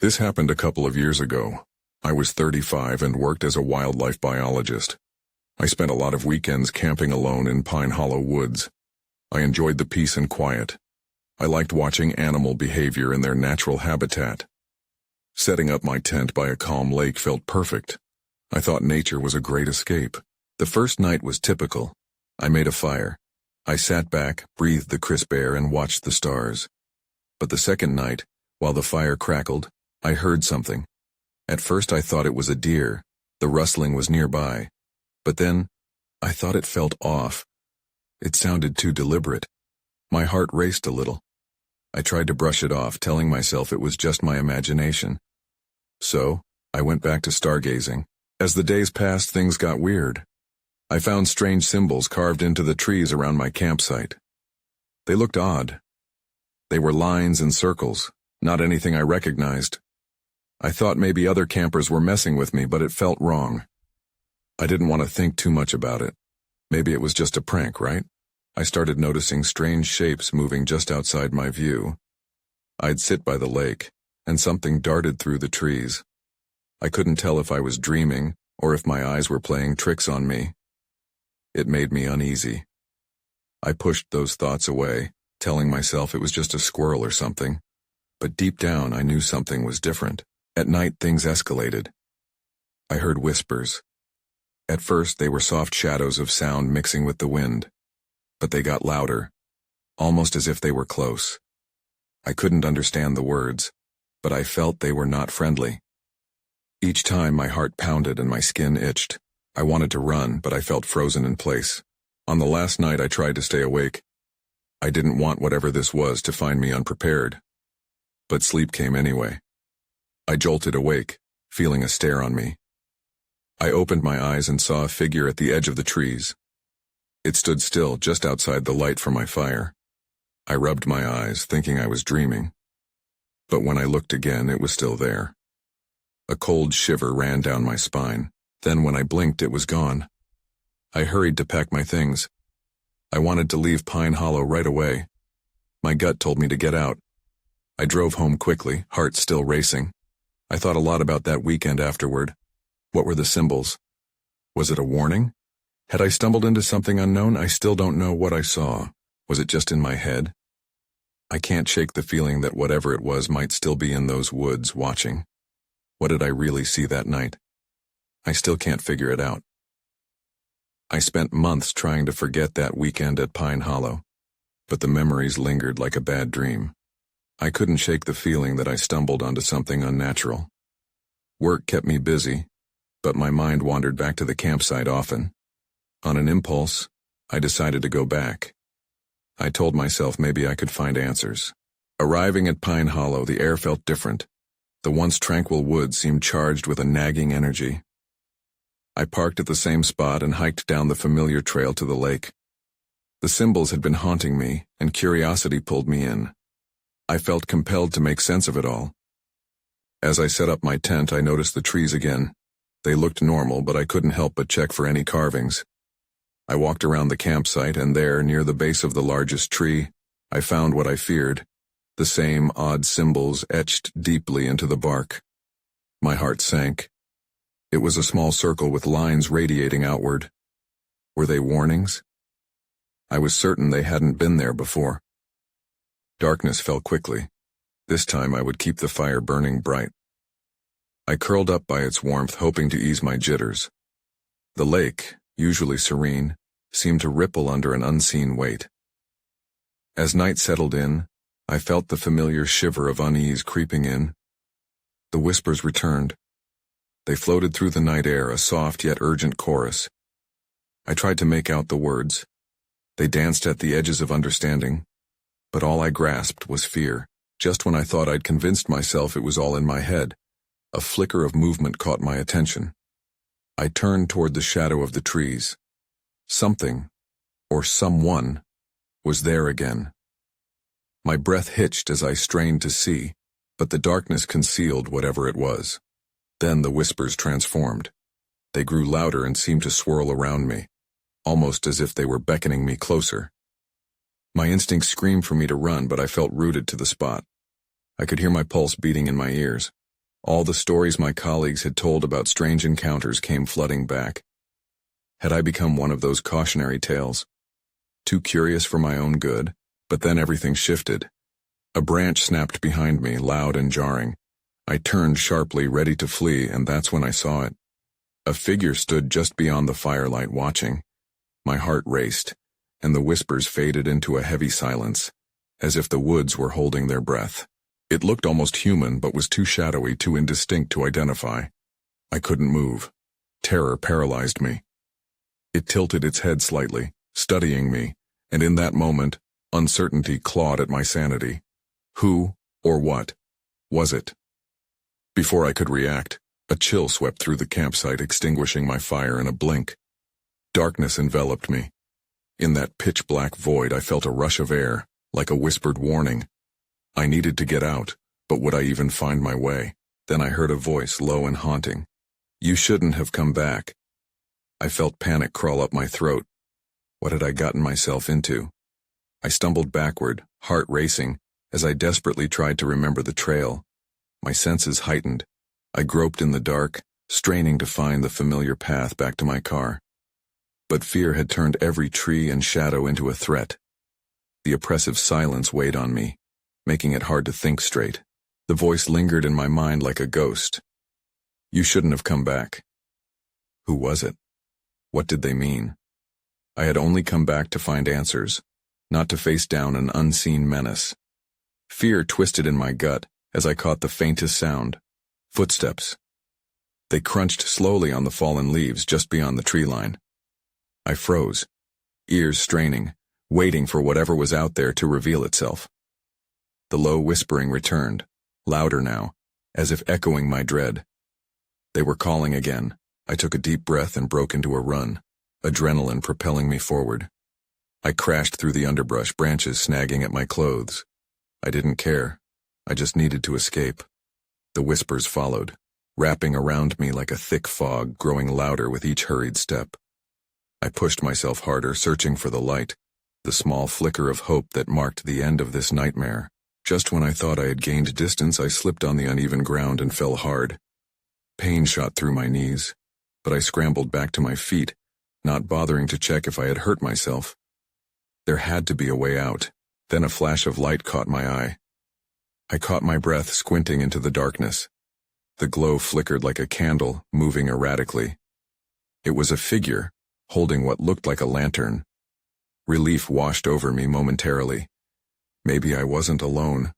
This happened a couple of years ago. I was 35 and worked as a wildlife biologist. I spent a lot of weekends camping alone in Pine Hollow woods. I enjoyed the peace and quiet. I liked watching animal behavior in their natural habitat. Setting up my tent by a calm lake felt perfect. I thought nature was a great escape. The first night was typical. I made a fire. I sat back, breathed the crisp air, and watched the stars. But the second night, while the fire crackled, I heard something. At first I thought it was a deer. The rustling was nearby. But then, I thought it felt off. It sounded too deliberate. My heart raced a little. I tried to brush it off, telling myself it was just my imagination. So, I went back to stargazing. As the days passed, things got weird. I found strange symbols carved into the trees around my campsite. They looked odd. They were lines and circles, not anything I recognized. I thought maybe other campers were messing with me, but it felt wrong. I didn't want to think too much about it. Maybe it was just a prank, right? I started noticing strange shapes moving just outside my view. I'd sit by the lake, and something darted through the trees. I couldn't tell if I was dreaming or if my eyes were playing tricks on me. It made me uneasy. I pushed those thoughts away, telling myself it was just a squirrel or something. But deep down I knew something was different. At night things escalated. I heard whispers. At first they were soft shadows of sound mixing with the wind. But they got louder, almost as if they were close. I couldn't understand the words, but I felt they were not friendly. Each time my heart pounded and my skin itched. I wanted to run, but I felt frozen in place. On the last night I tried to stay awake. I didn't want whatever this was to find me unprepared. But sleep came anyway. I jolted awake, feeling a stare on me. I opened my eyes and saw a figure at the edge of the trees. It stood still just outside the light from my fire. I rubbed my eyes, thinking I was dreaming. But when I looked again, it was still there. A cold shiver ran down my spine. Then when I blinked, it was gone. I hurried to pack my things. I wanted to leave Pine Hollow right away. My gut told me to get out. I drove home quickly, heart still racing. I thought a lot about that weekend afterward. What were the symbols? Was it a warning? Had I stumbled into something unknown? I still don't know what I saw. Was it just in my head? I can't shake the feeling that whatever it was might still be in those woods watching. What did I really see that night? I still can't figure it out. I spent months trying to forget that weekend at Pine Hollow, but the memories lingered like a bad dream. I couldn't shake the feeling that I stumbled onto something unnatural. Work kept me busy, but my mind wandered back to the campsite often. On an impulse, I decided to go back. I told myself maybe I could find answers. Arriving at Pine Hollow, the air felt different. The once tranquil woods seemed charged with a nagging energy. I parked at the same spot and hiked down the familiar trail to the lake. The symbols had been haunting me, and curiosity pulled me in. I felt compelled to make sense of it all. As I set up my tent, I noticed the trees again. They looked normal, but I couldn't help but check for any carvings. I walked around the campsite, and there, near the base of the largest tree, I found what I feared, the same odd symbols etched deeply into the bark. My heart sank. It was a small circle with lines radiating outward. Were they warnings? I was certain they hadn't been there before. Darkness fell quickly. This time I would keep the fire burning bright. I curled up by its warmth, hoping to ease my jitters. The lake, usually serene, seemed to ripple under an unseen weight. As night settled in, I felt the familiar shiver of unease creeping in. The whispers returned. They floated through the night air, a soft yet urgent chorus. I tried to make out the words. They danced at the edges of understanding, but all I grasped was fear. Just when I thought I'd convinced myself it was all in my head, a flicker of movement caught my attention. I turned toward the shadow of the trees. Something, or someone, was there again. My breath hitched as I strained to see, but the darkness concealed whatever it was. Then the whispers transformed. They grew louder and seemed to swirl around me, almost as if they were beckoning me closer. My instinct screamed for me to run, but I felt rooted to the spot. I could hear my pulse beating in my ears. All the stories my colleagues had told about strange encounters came flooding back. Had I become one of those cautionary tales? Too curious for my own good, but then everything shifted. A branch snapped behind me, loud and jarring. I turned sharply, ready to flee, and that's when I saw it. A figure stood just beyond the firelight, watching. My heart raced, and the whispers faded into a heavy silence, as if the woods were holding their breath. It looked almost human, but was too shadowy, too indistinct to identify. I couldn't move. Terror paralyzed me. It tilted its head slightly, studying me, and in that moment, uncertainty clawed at my sanity. Who, or what, was it? Before I could react, a chill swept through the campsite, extinguishing my fire in a blink. Darkness enveloped me. In that pitch-black void, I felt a rush of air, like a whispered warning. I needed to get out, but would I even find my way? Then I heard a voice, low and haunting. "You shouldn't have come back." I felt panic crawl up my throat. What had I gotten myself into? I stumbled backward, heart racing, as I desperately tried to remember the trail. My senses heightened. I groped in the dark, straining to find the familiar path back to my car. But fear had turned every tree and shadow into a threat. The oppressive silence weighed on me, making it hard to think straight. The voice lingered in my mind like a ghost. "You shouldn't have come back." Who was it? What did they mean? I had only come back to find answers, not to face down an unseen menace. Fear twisted in my gut as I caught the faintest sound. Footsteps. They crunched slowly on the fallen leaves just beyond the tree line. I froze, ears straining, waiting for whatever was out there to reveal itself. The low whispering returned, louder now, as if echoing my dread. They were calling again. I took a deep breath and broke into a run, adrenaline propelling me forward. I crashed through the underbrush, branches snagging at my clothes. I didn't care. I just needed to escape. The whispers followed, wrapping around me like a thick fog, growing louder with each hurried step. I pushed myself harder, searching for the light, the small flicker of hope that marked the end of this nightmare. Just when I thought I had gained distance, I slipped on the uneven ground and fell hard. Pain shot through my knees, but I scrambled back to my feet, not bothering to check if I had hurt myself. There had to be a way out. Then a flash of light caught my eye. I caught my breath, squinting into the darkness. The glow flickered like a candle, moving erratically. It was a figure, holding what looked like a lantern. Relief washed over me momentarily. Maybe I wasn't alone.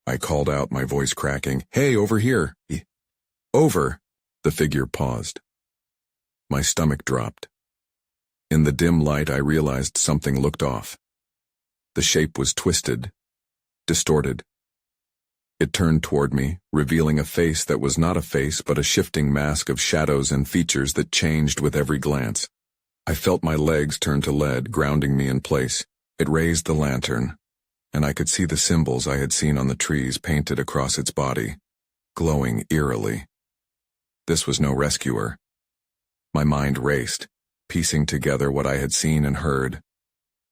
I called out, my voice cracking, "Hey, over here!" "Over!" The figure paused. My stomach dropped. In the dim light, I realized something looked off. The shape was twisted, distorted. It turned toward me, revealing a face that was not a face but a shifting mask of shadows and features that changed with every glance. I felt my legs turn to lead, grounding me in place. It raised the lantern, and I could see the symbols I had seen on the trees painted across its body, glowing eerily. This was no rescuer. My mind raced, piecing together what I had seen and heard.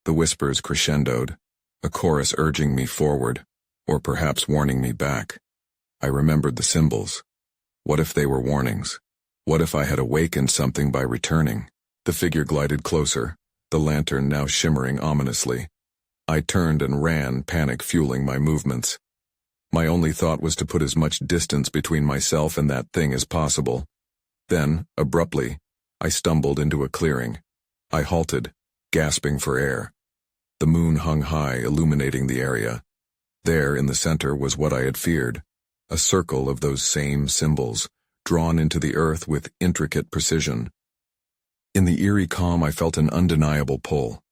The whispers crescendoed, a chorus urging me forward, or perhaps warning me back. I remembered the symbols. What if they were warnings? What if I had awakened something by returning? The figure glided closer, the lantern now shimmering ominously. I turned and ran, panic fueling my movements. My only thought was to put as much distance between myself and that thing as possible. Then, abruptly, I stumbled into a clearing. I halted, gasping for air. The moon hung high, illuminating the area. There, in the center, was what I had feared, a circle of those same symbols, drawn into the earth with intricate precision. In the eerie calm, I felt an undeniable pull.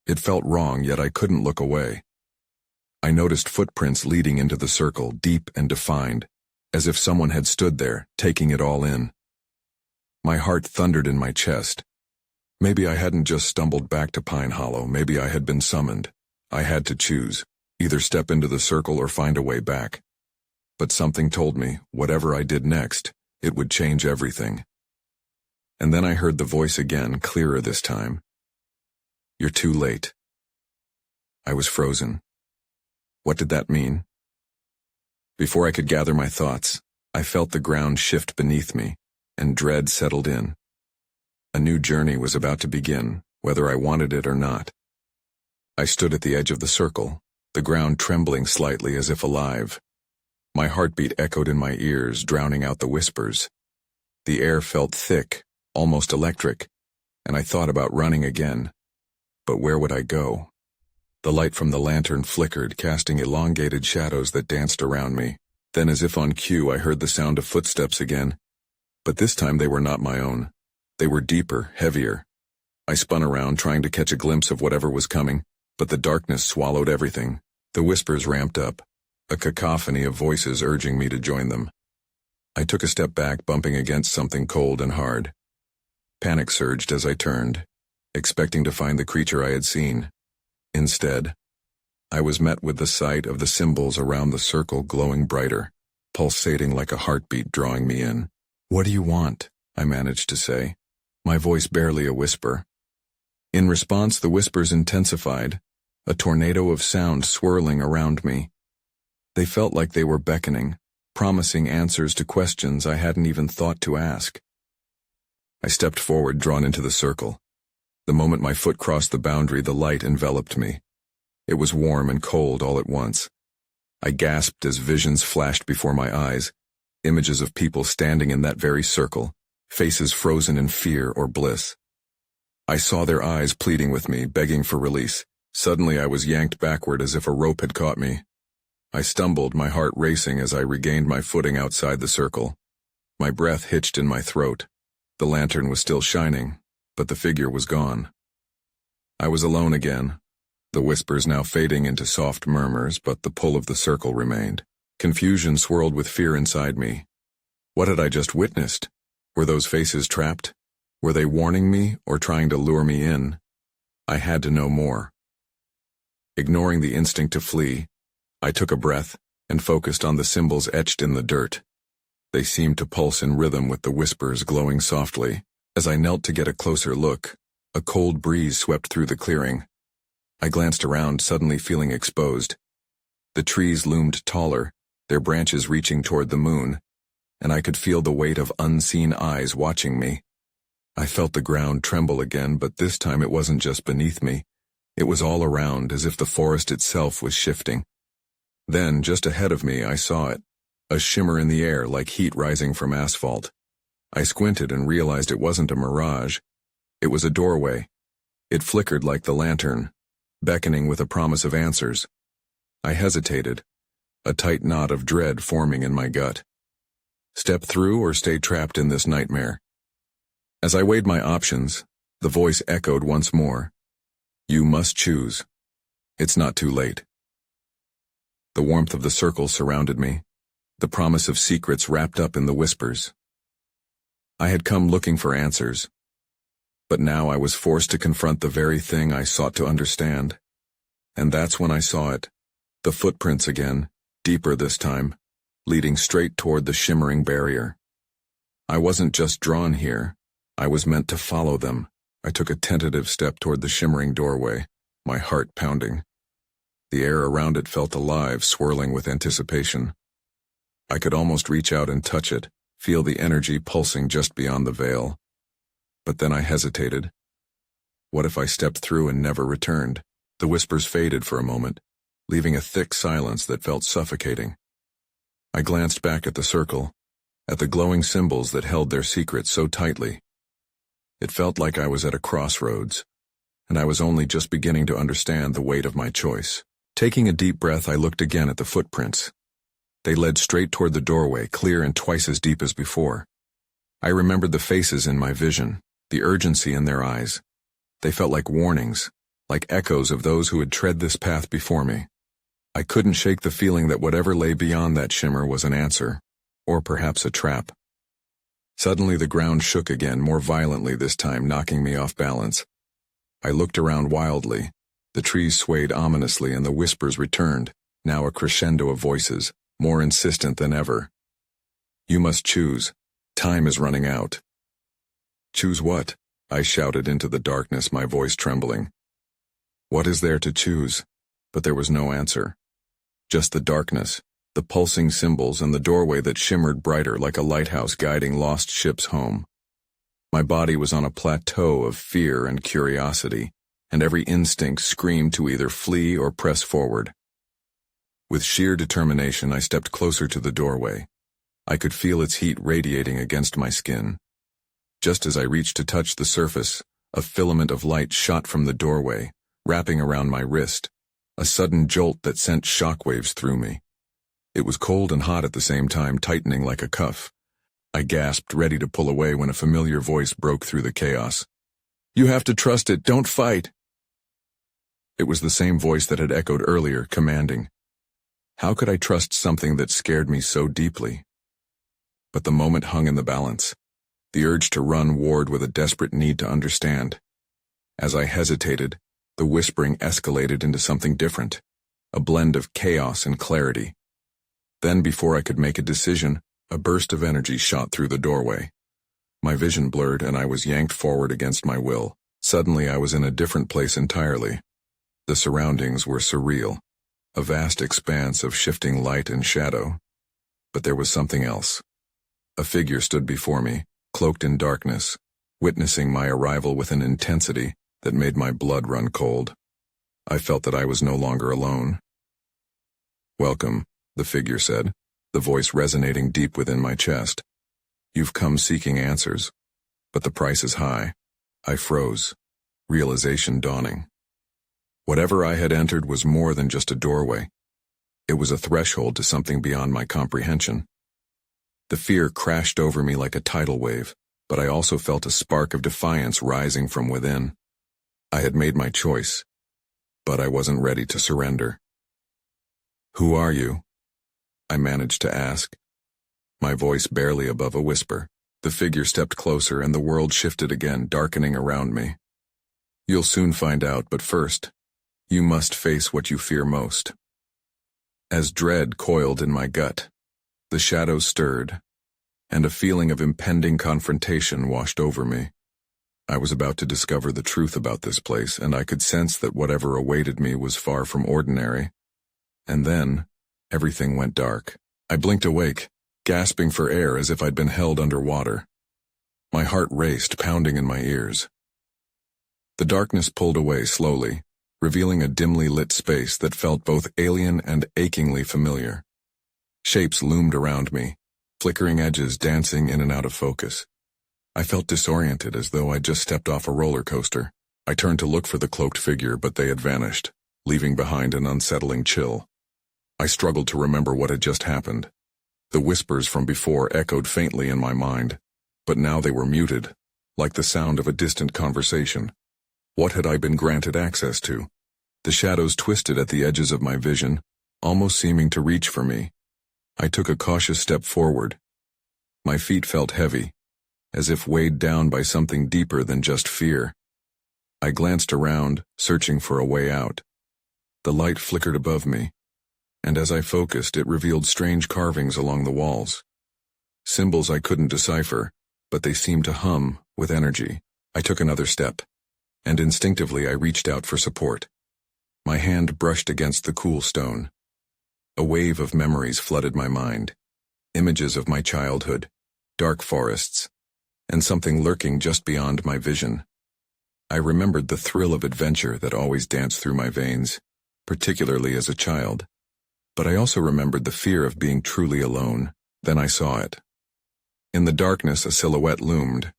It felt wrong, yet I couldn't look away. I noticed footprints leading into the circle, deep and defined, as if someone had stood there, taking it all in. My heart thundered in my chest. Maybe I hadn't just stumbled back to Pine Hollow, maybe I had been summoned. I had to choose, either step into the circle or find a way back. But something told me, whatever I did next, it would change everything. And then I heard the voice again, clearer this time. "You're too late." I was frozen. What did that mean? Before I could gather my thoughts, I felt the ground shift beneath me, and dread settled in. A new journey was about to begin, whether I wanted it or not. I stood at the edge of the circle, the ground trembling slightly as if alive. My heartbeat echoed in my ears, drowning out the whispers. The air felt thick, almost electric, and I thought about running again. But where would I go? The light from the lantern flickered, casting elongated shadows that danced around me. Then, as if on cue, I heard the sound of footsteps again. But this time they were not my own. They were deeper, heavier. I spun around, trying to catch a glimpse of whatever was coming, but the darkness swallowed everything. The whispers ramped up, a cacophony of voices urging me to join them. I took a step back, bumping against something cold and hard. Panic surged as I turned, expecting to find the creature I had seen. Instead, I was met with the sight of the symbols around the circle glowing brighter, pulsating like a heartbeat drawing me in. "What do you want?" I managed to say, my voice barely a whisper. In response, the whispers intensified, a tornado of sound swirling around me. They felt like they were beckoning, promising answers to questions I hadn't even thought to ask. I stepped forward, drawn into the circle. The moment my foot crossed the boundary, the light enveloped me. It was warm and cold all at once. I gasped as visions flashed before my eyes, images of people standing in that very circle, faces frozen in fear or bliss. I saw their eyes pleading with me, begging for release. Suddenly I was yanked backward as if a rope had caught me. I stumbled, my heart racing as I regained my footing outside the circle. My breath hitched in my throat. The lantern was still shining, but the figure was gone. I was alone again, the whispers now fading into soft murmurs, but the pull of the circle remained. Confusion swirled with fear inside me. What had I just witnessed? Were those faces trapped? Were they warning me or trying to lure me in? I had to know more. Ignoring the instinct to flee, I took a breath and focused on the symbols etched in the dirt. They seemed to pulse in rhythm with the whispers glowing softly. As I knelt to get a closer look, a cold breeze swept through the clearing. I glanced around, suddenly feeling exposed. The trees loomed taller, their branches reaching toward the moon, and I could feel the weight of unseen eyes watching me. I felt the ground tremble again, but this time it wasn't just beneath me. It was all around, as if the forest itself was shifting. Then, just ahead of me, I saw it, a shimmer in the air like heat rising from asphalt. I squinted and realized it wasn't a mirage. It was a doorway. It flickered like the lantern, beckoning with a promise of answers. I hesitated, a tight knot of dread forming in my gut. Step through or stay trapped in this nightmare? As I weighed my options, the voice echoed once more. You must choose. It's not too late. The warmth of the circle surrounded me, the promise of secrets wrapped up in the whispers. I had come looking for answers, but now I was forced to confront the very thing I sought to understand. And that's when I saw it, the footprints again, deeper this time, leading straight toward the shimmering barrier. I wasn't just drawn here, I was meant to follow them. I took a tentative step toward the shimmering doorway, my heart pounding. The air around it felt alive, swirling with anticipation. I could almost reach out and touch it, feel the energy pulsing just beyond the veil. But then I hesitated. What if I stepped through and never returned? The whispers faded for a moment, leaving a thick silence that felt suffocating. I glanced back at the circle, at the glowing symbols that held their secrets so tightly. It felt like I was at a crossroads, and I was only just beginning to understand the weight of my choice. Taking a deep breath, I looked again at the footprints. They led straight toward the doorway, clear and twice as deep as before. I remembered the faces in my vision, the urgency in their eyes. They felt like warnings, like echoes of those who had tread this path before me. I couldn't shake the feeling that whatever lay beyond that shimmer was an answer, or perhaps a trap. Suddenly the ground shook again, more violently this time, knocking me off balance. I looked around wildly. The trees swayed ominously and the whispers returned, now a crescendo of voices, more insistent than ever. You must choose. Time is running out. Choose what? I shouted into the darkness, my voice trembling. What is there to choose? But there was no answer. Just the darkness, the pulsing symbols and the doorway that shimmered brighter like a lighthouse guiding lost ships home. My body was on a plateau of fear and curiosity, and every instinct screamed to either flee or press forward. With sheer determination, I stepped closer to the doorway. I could feel its heat radiating against my skin. Just as I reached to touch the surface, a filament of light shot from the doorway, wrapping around my wrist, a sudden jolt that sent shockwaves through me. It was cold and hot at the same time, tightening like a cuff. I gasped, ready to pull away when a familiar voice broke through the chaos. "You have to trust it, don't fight!" It was the same voice that had echoed earlier, commanding. How could I trust something that scared me so deeply? But the moment hung in the balance. The urge to run warred with a desperate need to understand. As I hesitated, the whispering escalated into something different, a blend of chaos and clarity. Then, before I could make a decision, a burst of energy shot through the doorway. My vision blurred and I was yanked forward against my will. Suddenly I was in a different place entirely. The surroundings were surreal, a vast expanse of shifting light and shadow. But there was something else. A figure stood before me, cloaked in darkness, witnessing my arrival with an intensity that made my blood run cold. I felt that I was no longer alone. "Welcome," the figure said, the voice resonating deep within my chest. "You've come seeking answers, but the price is high." I froze, realization dawning. Whatever I had entered was more than just a doorway. It was a threshold to something beyond my comprehension. The fear crashed over me like a tidal wave, but I also felt a spark of defiance rising from within. I had made my choice, but I wasn't ready to surrender. "Who are you?" I managed to ask, my voice barely above a whisper. The figure stepped closer and the world shifted again, darkening around me. "You'll soon find out, but first, you must face what you fear most." As dread coiled in my gut, the shadows stirred, and a feeling of impending confrontation washed over me. I was about to discover the truth about this place, and I could sense that whatever awaited me was far from ordinary. And then, everything went dark. I blinked awake, gasping for air as if I'd been held underwater. My heart raced, pounding in my ears. The darkness pulled away slowly, revealing a dimly lit space that felt both alien and achingly familiar. Shapes loomed around me, flickering edges dancing in and out of focus. I felt disoriented, as though I'd just stepped off a roller coaster. I turned to look for the cloaked figure, but they had vanished, leaving behind an unsettling chill. I struggled to remember what had just happened. The whispers from before echoed faintly in my mind, but now they were muted, like the sound of a distant conversation. What had I been granted access to? The shadows twisted at the edges of my vision, almost seeming to reach for me. I took a cautious step forward. My feet felt heavy, as if weighed down by something deeper than just fear. I glanced around, searching for a way out. The light flickered above me, and as I focused, it revealed strange carvings along the walls. Symbols I couldn't decipher, but they seemed to hum with energy. I took another step, and instinctively I reached out for support. My hand brushed against the cool stone. A wave of memories flooded my mind. Images of my childhood, dark forests, and something lurking just beyond my vision. I remembered the thrill of adventure that always danced through my veins, particularly as a child. But I also remembered the fear of being truly alone. Then I saw it. In the darkness, a silhouette loomed.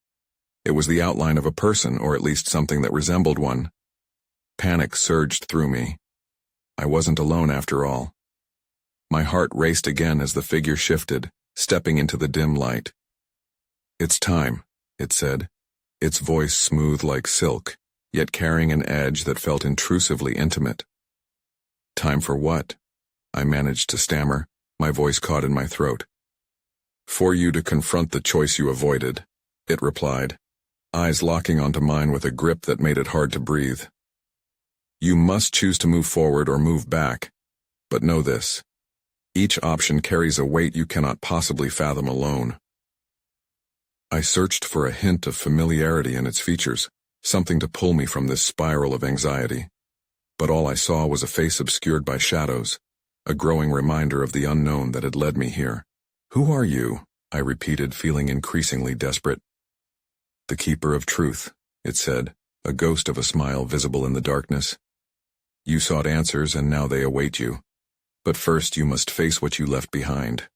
It was the outline of a person, or at least something that resembled one. Panic surged through me. I wasn't alone after all. My heart raced again as the figure shifted, stepping into the dim light. "It's time," it said, its voice smooth like silk, yet carrying an edge that felt intrusively intimate. "Time for what?" I managed to stammer, my voice caught in my throat. "For you to confront the choice you avoided," it replied, eyes locking onto mine with a grip that made it hard to breathe. "You must choose to move forward or move back, but know this. Each option carries a weight you cannot possibly fathom alone." I searched for a hint of familiarity in its features, something to pull me from this spiral of anxiety. But all I saw was a face obscured by shadows, a growing reminder of the unknown that had led me here. "Who are you?" I repeated, feeling increasingly desperate. "The keeper of truth," it said, a ghost of a smile visible in the darkness. "You sought answers and now they await you. But first you must face what you left behind."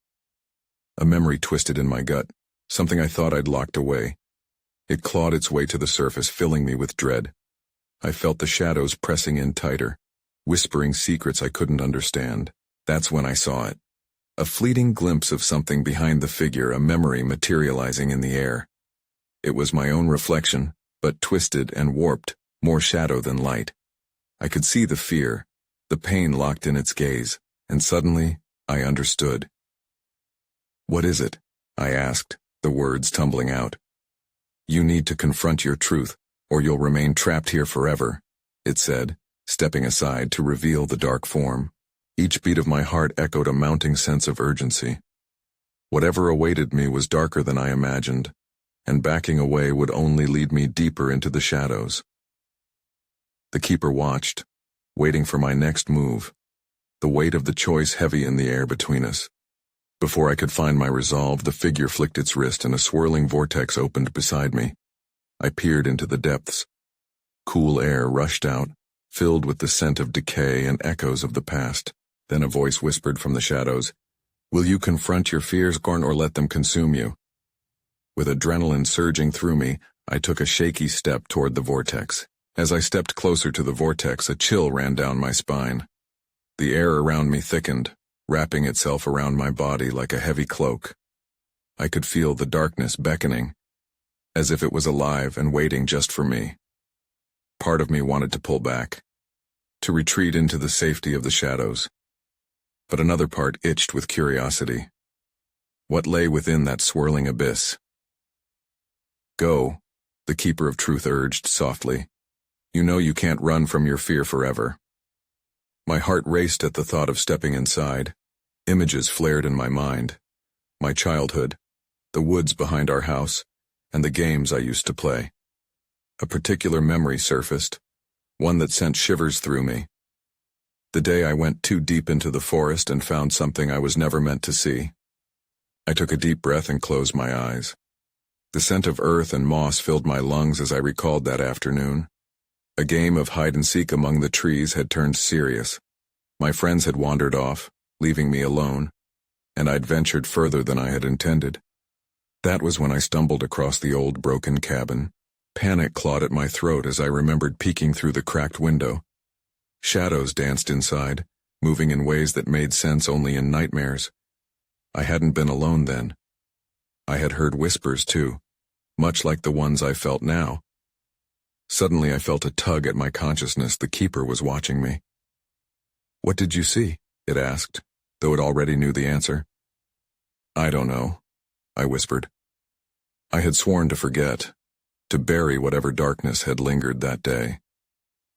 A memory twisted in my gut, something I thought I'd locked away. It clawed its way to the surface, filling me with dread. I felt the shadows pressing in tighter, whispering secrets I couldn't understand. That's when I saw it. A fleeting glimpse of something behind the figure, a memory materializing in the air. It was my own reflection, but twisted and warped, more shadow than light. I could see the fear, the pain locked in its gaze, and suddenly, I understood. "What is it?" I asked, the words tumbling out. "You need to confront your truth, or you'll remain trapped here forever," it said, stepping aside to reveal the dark form. Each beat of my heart echoed a mounting sense of urgency. Whatever awaited me was darker than I imagined, and backing away would only lead me deeper into the shadows. The keeper watched, waiting for my next move, the weight of the choice heavy in the air between us. Before I could find my resolve, the figure flicked its wrist and a swirling vortex opened beside me. I peered into the depths. Cool air rushed out, filled with the scent of decay and echoes of the past. Then a voice whispered from the shadows, "Will you confront your fears, Gorn, or let them consume you?" With adrenaline surging through me, I took a shaky step toward the vortex. As I stepped closer to the vortex, a chill ran down my spine. The air around me thickened, wrapping itself around my body like a heavy cloak. I could feel the darkness beckoning, as if it was alive and waiting just for me. Part of me wanted to pull back, to retreat into the safety of the shadows. But another part itched with curiosity. What lay within that swirling abyss? "Go," the keeper of truth urged softly. "You know you can't run from your fear forever." My heart raced at the thought of stepping inside. Images flared in my mind. My childhood, the woods behind our house, and the games I used to play. A particular memory surfaced, one that sent shivers through me. The day I went too deep into the forest and found something I was never meant to see. I took a deep breath and closed my eyes. The scent of earth and moss filled my lungs as I recalled that afternoon. A game of hide-and-seek among the trees had turned serious. My friends had wandered off, leaving me alone, and I'd ventured further than I had intended. That was when I stumbled across the old broken cabin. Panic clawed at my throat as I remembered peeking through the cracked window. Shadows danced inside, moving in ways that made sense only in nightmares. I hadn't been alone then. I had heard whispers too, much like the ones I felt now. Suddenly I felt a tug at my consciousness. The keeper was watching me. "What did you see?" it asked, though it already knew the answer. "I don't know," I whispered. I had sworn to forget, to bury whatever darkness had lingered that day.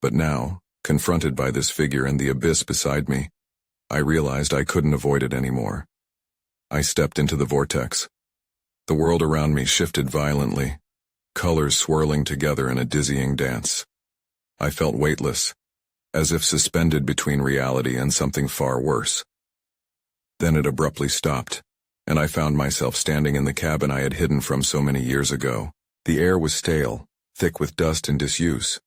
But now, confronted by this figure and the abyss beside me, I realized I couldn't avoid it anymore. I stepped into the vortex. The world around me shifted violently, colors swirling together in a dizzying dance. I felt weightless, as if suspended between reality and something far worse. Then it abruptly stopped, and I found myself standing in the cabin I had hidden from so many years ago. The air was stale, thick with dust and disuse.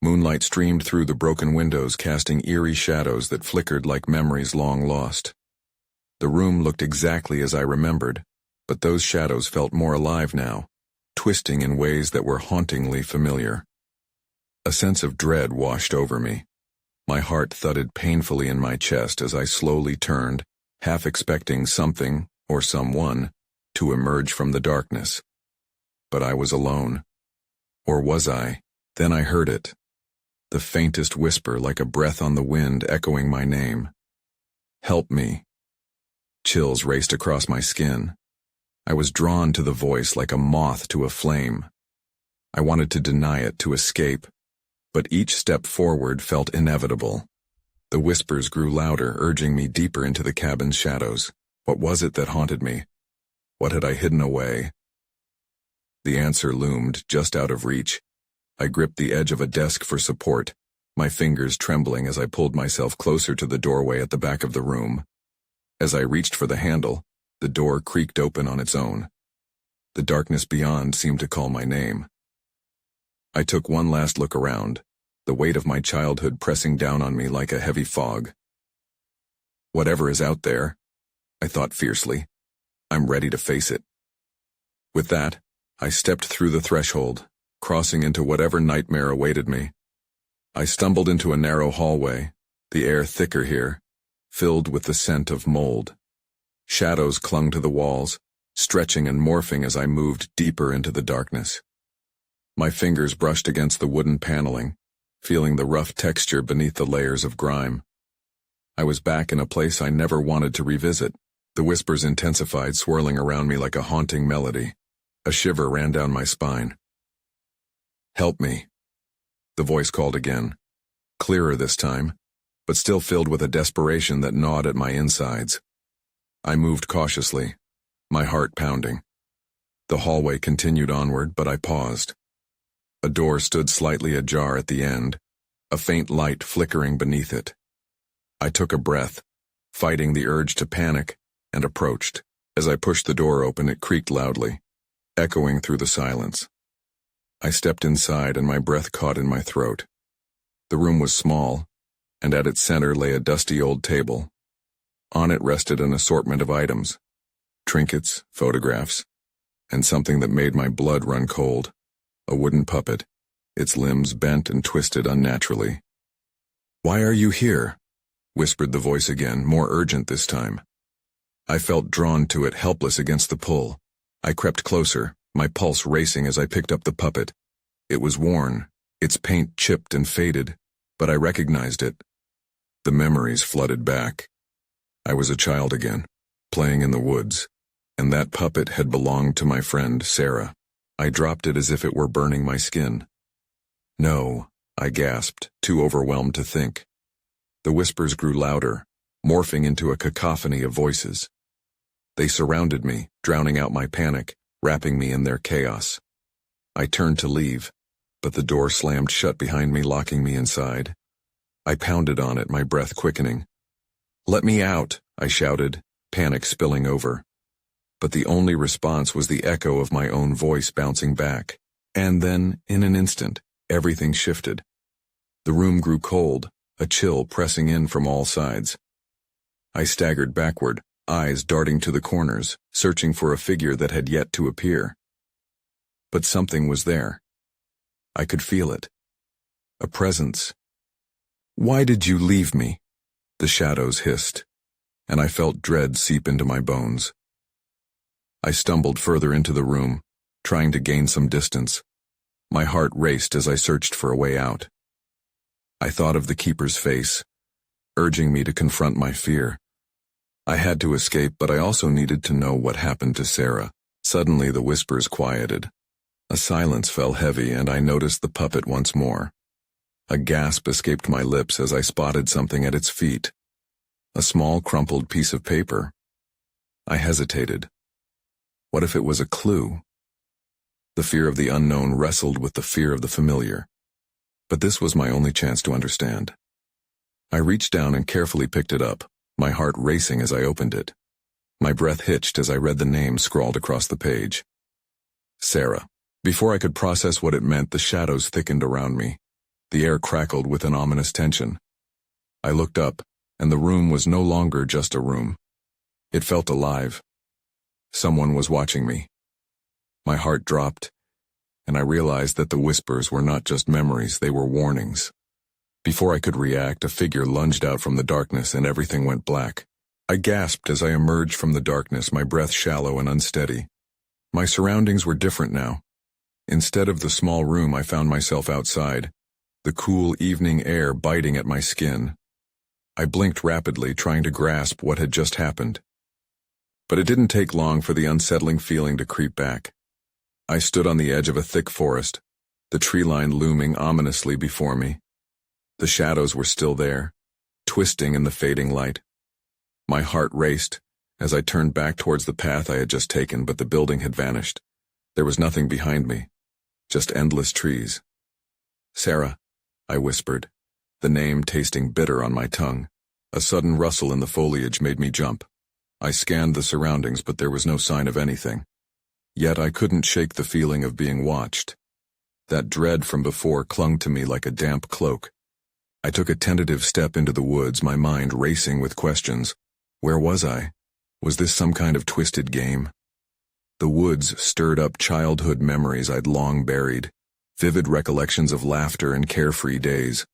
Moonlight streamed through the broken windows, casting eerie shadows that flickered like memories long lost. The room looked exactly as I remembered, but those shadows felt more alive now, twisting in ways that were hauntingly familiar. A sense of dread washed over me. My heart thudded painfully in my chest as I slowly turned, half expecting something, or someone, to emerge from the darkness. But I was alone. Or was I? Then I heard it. The faintest whisper, like a breath on the wind, echoing my name. "Help me." Chills raced across my skin. I was drawn to the voice like a moth to a flame. I wanted to deny it, to escape, but each step forward felt inevitable. The whispers grew louder, urging me deeper into the cabin's shadows. What was it that haunted me? What had I hidden away? The answer loomed just out of reach. I gripped the edge of a desk for support, my fingers trembling as I pulled myself closer to the doorway at the back of the room. As I reached for the handle, the door creaked open on its own. The darkness beyond seemed to call my name. I took one last look around, the weight of my childhood pressing down on me like a heavy fog. Whatever is out there, I thought fiercely, I'm ready to face it. With that, I stepped through the threshold, crossing into whatever nightmare awaited me. I stumbled into a narrow hallway, the air thicker here, filled with the scent of mold. Shadows clung to the walls, stretching and morphing as I moved deeper into the darkness. My fingers brushed against the wooden paneling, feeling the rough texture beneath the layers of grime. I was back in a place I never wanted to revisit. The whispers intensified, swirling around me like a haunting melody. A shiver ran down my spine. "Help me," the voice called again, clearer this time, but still filled with a desperation that gnawed at my insides. I moved cautiously, my heart pounding. The hallway continued onward, but I paused. A door stood slightly ajar at the end, a faint light flickering beneath it. I took a breath, fighting the urge to panic, and approached. As I pushed the door open, it creaked loudly, echoing through the silence. I stepped inside and my breath caught in my throat. The room was small, and at its center lay a dusty old table. On it rested an assortment of items, trinkets, photographs, and something that made my blood run cold, a wooden puppet, its limbs bent and twisted unnaturally. "Why are you here?" whispered the voice again, more urgent this time. I felt drawn to it, helpless against the pull. I crept closer, my pulse racing as I picked up the puppet. It was worn, its paint chipped and faded, but I recognized it. The memories flooded back. I was a child again, playing in the woods, and that puppet had belonged to my friend, Sarah. I dropped it as if it were burning my skin. "No," I gasped, too overwhelmed to think. The whispers grew louder, morphing into a cacophony of voices. They surrounded me, drowning out my panic, wrapping me in their chaos. I turned to leave, but the door slammed shut behind me, locking me inside. I pounded on it, my breath quickening. "Let me out," I shouted, panic spilling over. But the only response was the echo of my own voice bouncing back. And then, in an instant, everything shifted. The room grew cold, a chill pressing in from all sides. I staggered backward, eyes darting to the corners, searching for a figure that had yet to appear. But something was there. I could feel it. A presence. "Why did you leave me?" the shadows hissed, and I felt dread seep into my bones. I stumbled further into the room, trying to gain some distance. My heart raced as I searched for a way out. I thought of the keeper's face, urging me to confront my fear. I had to escape, but I also needed to know what happened to Sarah. Suddenly the whispers quieted. A silence fell heavy, and I noticed the puppet once more. A gasp escaped my lips as I spotted something at its feet. A small crumpled piece of paper. I hesitated. What if it was a clue? The fear of the unknown wrestled with the fear of the familiar. But this was my only chance to understand. I reached down and carefully picked it up, my heart racing as I opened it. My breath hitched as I read the name scrawled across the page. Sarah. Before I could process what it meant, the shadows thickened around me. The air crackled with an ominous tension. I looked up, and the room was no longer just a room. It felt alive. Someone was watching me. My heart dropped, and I realized that the whispers were not just memories, they were warnings. Before I could react, a figure lunged out from the darkness and everything went black. I gasped as I emerged from the darkness, my breath shallow and unsteady. My surroundings were different now. Instead of the small room, I found myself outside, the cool evening air biting at my skin. I blinked rapidly, trying to grasp what had just happened. But it didn't take long for the unsettling feeling to creep back. I stood on the edge of a thick forest, the tree line looming ominously before me. The shadows were still there, twisting in the fading light. My heart raced as I turned back towards the path I had just taken, but the building had vanished. There was nothing behind me, just endless trees. "Sarah," I whispered, the name tasting bitter on my tongue. A sudden rustle in the foliage made me jump. I scanned the surroundings, but there was no sign of anything. Yet I couldn't shake the feeling of being watched. That dread from before clung to me like a damp cloak. I took a tentative step into the woods, my mind racing with questions. Where was I? Was this some kind of twisted game? The woods stirred up childhood memories I'd long buried, vivid recollections of laughter and carefree days.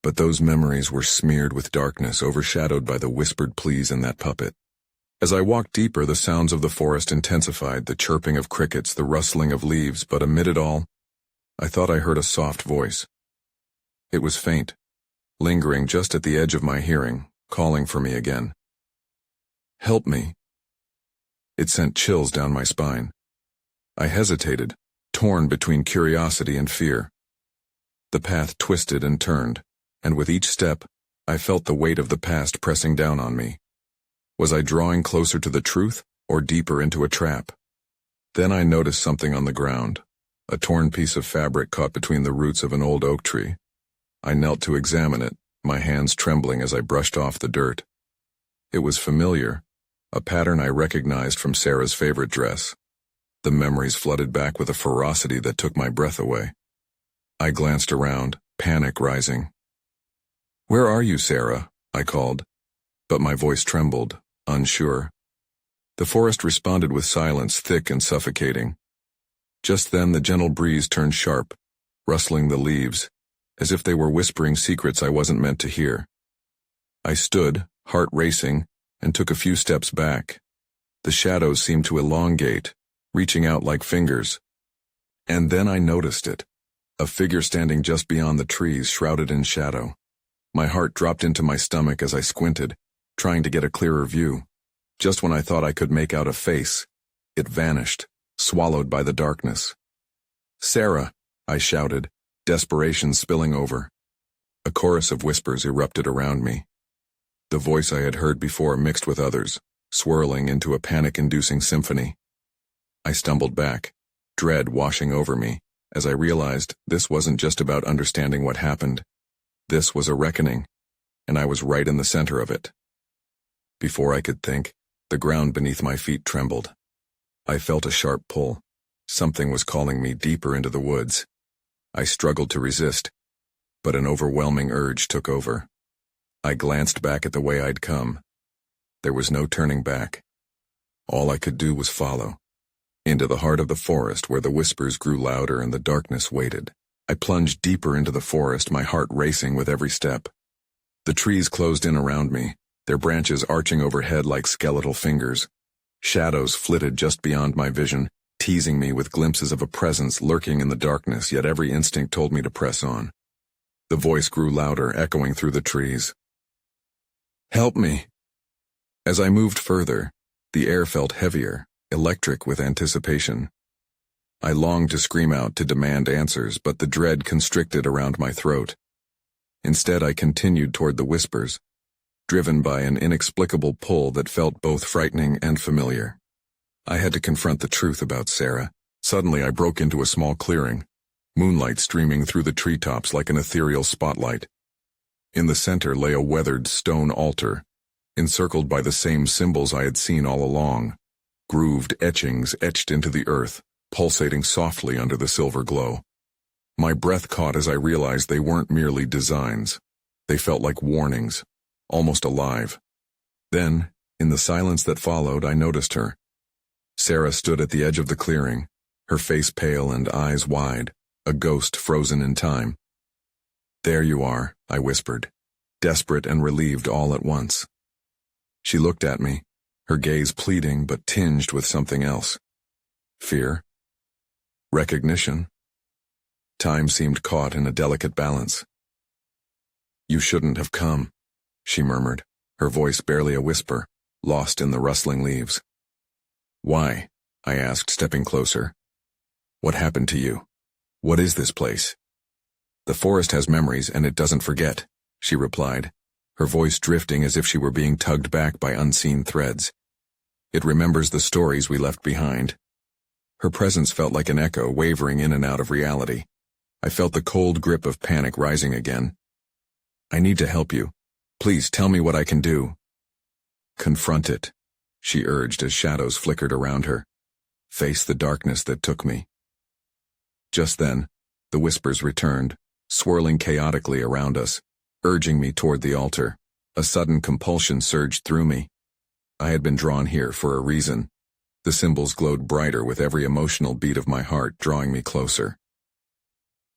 But those memories were smeared with darkness, overshadowed by the whispered pleas in that puppet. As I walked deeper, the sounds of the forest intensified, the chirping of crickets, the rustling of leaves, but amid it all, I thought I heard a soft voice. It was faint, lingering just at the edge of my hearing, calling for me again. Help me. It sent chills down my spine. I hesitated, torn between curiosity and fear. The path twisted and turned, and with each step, I felt the weight of the past pressing down on me. Was I drawing closer to the truth, or deeper into a trap? Then I noticed something on the ground, a torn piece of fabric caught between the roots of an old oak tree. I knelt to examine it, my hands trembling as I brushed off the dirt. It was familiar, a pattern I recognized from Sarah's favorite dress. The memories flooded back with a ferocity that took my breath away. I glanced around, panic rising. "Where are you, Sarah?" I called, but my voice trembled, unsure. The forest responded with silence, thick and suffocating. Just then the gentle breeze turned sharp, rustling the leaves, as if they were whispering secrets I wasn't meant to hear. I stood, heart racing, and took a few steps back. The shadows seemed to elongate, reaching out like fingers. And then I noticed it, a figure standing just beyond the trees, shrouded in shadow. My heart dropped into my stomach as I squinted, trying to get a clearer view. Just when I thought I could make out a face, it vanished, swallowed by the darkness. "Sarah!" I shouted, desperation spilling over. A chorus of whispers erupted around me. The voice I had heard before mixed with others, swirling into a panic-inducing symphony. I stumbled back, dread washing over me, as I realized this wasn't just about understanding what happened. This was a reckoning, and I was right in the center of it. Before I could think, the ground beneath my feet trembled. I felt a sharp pull. Something was calling me deeper into the woods. I struggled to resist, but an overwhelming urge took over. I glanced back at the way I'd come. There was no turning back. All I could do was follow, into the heart of the forest where the whispers grew louder and the darkness waited. I plunged deeper into the forest, my heart racing with every step. The trees closed in around me, their branches arching overhead like skeletal fingers. Shadows flitted just beyond my vision, teasing me with glimpses of a presence lurking in the darkness, yet every instinct told me to press on. The voice grew louder, echoing through the trees. "Help me!" As I moved further, the air felt heavier, electric with anticipation. I longed to scream out, to demand answers, but the dread constricted around my throat. Instead, I continued toward the whispers, driven by an inexplicable pull that felt both frightening and familiar. I had to confront the truth about Sarah. Suddenly, I broke into a small clearing, moonlight streaming through the treetops like an ethereal spotlight. In the center lay a weathered stone altar, encircled by the same symbols I had seen all along, grooved etchings etched into the earth, pulsating softly under the silver glow. My breath caught as I realized they weren't merely designs. They felt like warnings, almost alive. Then, in the silence that followed, I noticed her. Sarah stood at the edge of the clearing, her face pale and eyes wide, a ghost frozen in time. "There you are," I whispered, desperate and relieved all at once. She looked at me, her gaze pleading but tinged with something else. Fear? Recognition? Time seemed caught in a delicate balance. "You shouldn't have come," she murmured, her voice barely a whisper, lost in the rustling leaves. "Why?" I asked, stepping closer. "What happened to you? What is this place?" "The forest has memories and it doesn't forget," she replied, her voice drifting as if she were being tugged back by unseen threads. "It remembers the stories we left behind." Her presence felt like an echo, wavering in and out of reality. I felt the cold grip of panic rising again. I need to help you. Please tell me what I can do. Confront it, she urged as shadows flickered around her. Face the darkness that took me. Just then, the whispers returned, swirling chaotically around us, urging me toward the altar. A sudden compulsion surged through me. I had been drawn here for a reason. The symbols glowed brighter with every emotional beat of my heart, drawing me closer.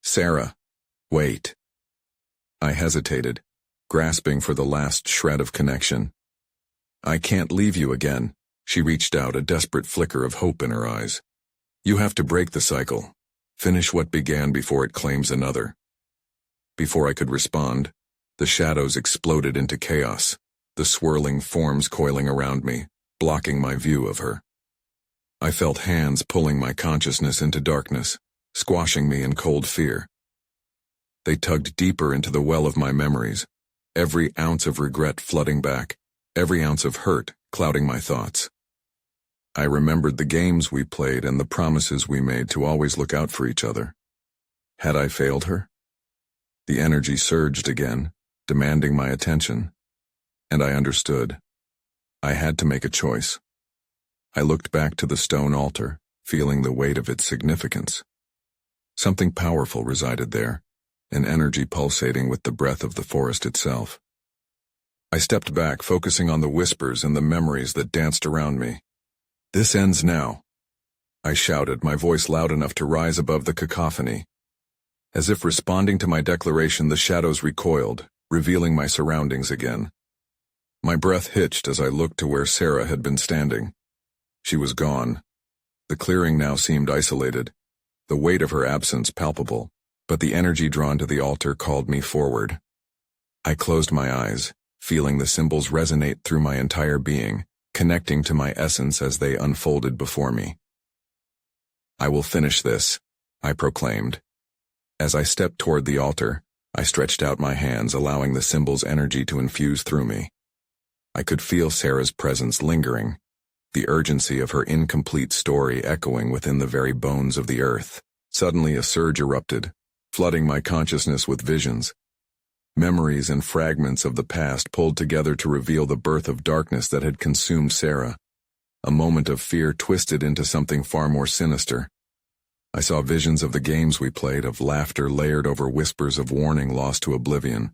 Sarah, wait. I hesitated, grasping for the last shred of connection. I can't leave you again, she reached out, a desperate flicker of hope in her eyes. You have to break the cycle. Finish what began before it claims another. Before I could respond, the shadows exploded into chaos, the swirling forms coiling around me, blocking my view of her. I felt hands pulling my consciousness into darkness, squashing me in cold fear. They tugged deeper into the well of my memories, every ounce of regret flooding back, every ounce of hurt clouding my thoughts. I remembered the games we played and the promises we made to always look out for each other. Had I failed her? The energy surged again, demanding my attention, and I understood. I had to make a choice. I looked back to the stone altar, feeling the weight of its significance. Something powerful resided there, an energy pulsating with the breath of the forest itself. I stepped back, focusing on the whispers and the memories that danced around me. This ends now, I shouted, my voice loud enough to rise above the cacophony. As if responding to my declaration, the shadows recoiled, revealing my surroundings again. My breath hitched as I looked to where Sarah had been standing. She was gone. The clearing now seemed isolated, the weight of her absence palpable, but the energy drawn to the altar called me forward. I closed my eyes, feeling the symbols resonate through my entire being, connecting to my essence as they unfolded before me. I will finish this, I proclaimed. As I stepped toward the altar, I stretched out my hands, allowing the symbol's energy to infuse through me. I could feel Sarah's presence lingering, the urgency of her incomplete story echoing within the very bones of the earth. Suddenly a surge erupted, flooding my consciousness with visions. Memories and fragments of the past pulled together to reveal the birth of darkness that had consumed Sarah. A moment of fear twisted into something far more sinister. I saw visions of the games we played, of laughter layered over whispers of warning lost to oblivion.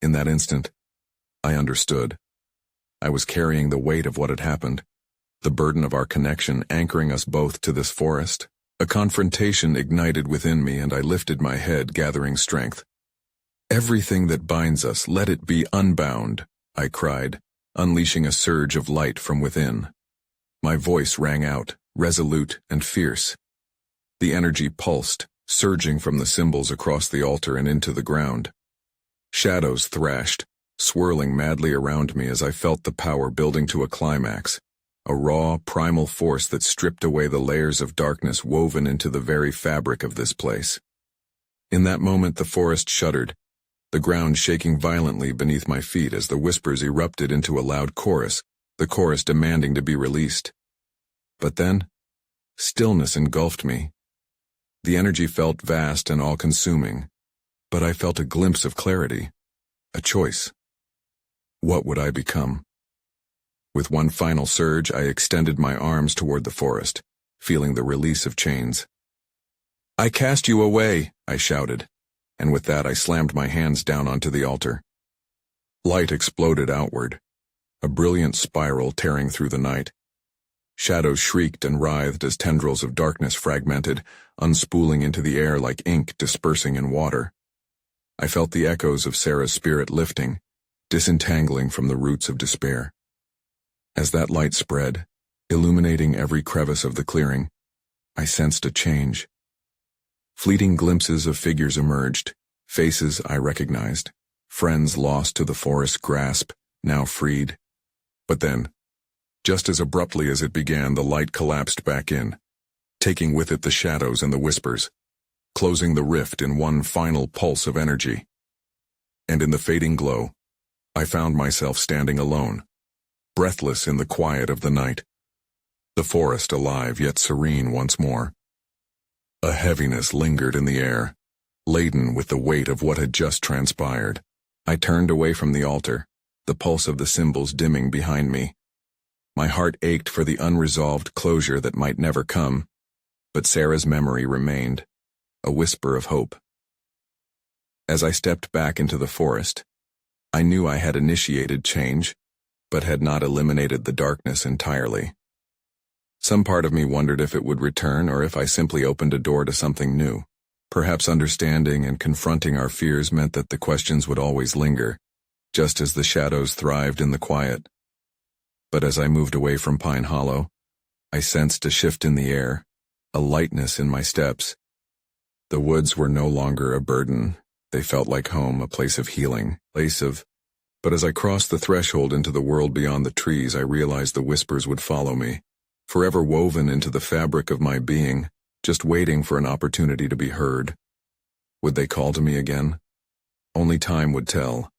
In that instant, I understood. I was carrying the weight of what had happened, the burden of our connection anchoring us both to this forest. A confrontation ignited within me, and I lifted my head, gathering strength. Everything that binds us, let it be unbound, I cried, unleashing a surge of light from within. My voice rang out, resolute and fierce. The energy pulsed, surging from the symbols across the altar and into the ground. Shadows thrashed, swirling madly around me as I felt the power building to a climax, a raw, primal force that stripped away the layers of darkness woven into the very fabric of this place. In that moment the forest shuddered, the ground shaking violently beneath my feet as the whispers erupted into a loud chorus, the chorus demanding to be released. But then, stillness engulfed me. The energy felt vast and all-consuming, but I felt a glimpse of clarity, a choice. What would I become? With one final surge, I extended my arms toward the forest, feeling the release of chains. I cast you away, I shouted, and with that I slammed my hands down onto the altar. Light exploded outward, a brilliant spiral tearing through the night. Shadows shrieked and writhed as tendrils of darkness fragmented, unspooling into the air like ink dispersing in water. I felt the echoes of Sarah's spirit lifting, disentangling from the roots of despair. As that light spread, illuminating every crevice of the clearing, I sensed a change. Fleeting glimpses of figures emerged, faces I recognized, friends lost to the forest's grasp, now freed. But then, just as abruptly as it began, the light collapsed back in, taking with it the shadows and the whispers, closing the rift in one final pulse of energy. And in the fading glow, I found myself standing alone, breathless in the quiet of the night, the forest alive yet serene once more. A heaviness lingered in the air, laden with the weight of what had just transpired. I turned away from the altar, the pulse of the symbols dimming behind me. My heart ached for the unresolved closure that might never come, but Sarah's memory remained, a whisper of hope. As I stepped back into the forest, I knew I had initiated change, but had not eliminated the darkness entirely. Some part of me wondered if it would return or if I simply opened a door to something new. Perhaps understanding and confronting our fears meant that the questions would always linger, just as the shadows thrived in the quiet. But as I moved away from Pine Hollow, I sensed a shift in the air, a lightness in my steps. The woods were no longer a burden. They felt like home, a place of healing, But as I crossed the threshold into the world beyond the trees, I realized the whispers would follow me, forever woven into the fabric of my being, just waiting for an opportunity to be heard. Would they call to me again? Only time would tell.